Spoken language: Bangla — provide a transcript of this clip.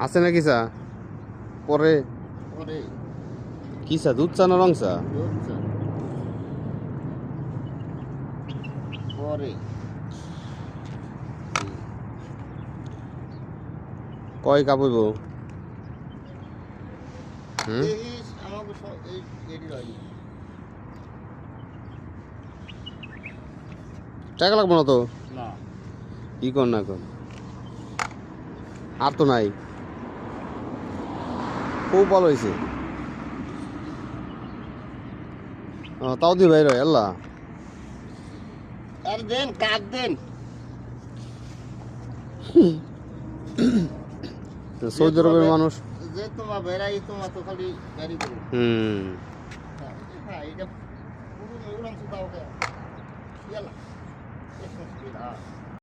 আছে নাকি চা পরে কি চা দুধ চা না রং চা কয় কাপ হইব টাকা লাগবো না তো কি কর না কর আর তো নাই খুব ভালো হয়েছে তাও দি ভাই রয় আল্লাহ আর দেন কাট দেন সৌদি আরবের মানুষ যে তোমার বেড়াই তোমার তো খালি গাড়ি করো এটা পুরো উড়ান দাও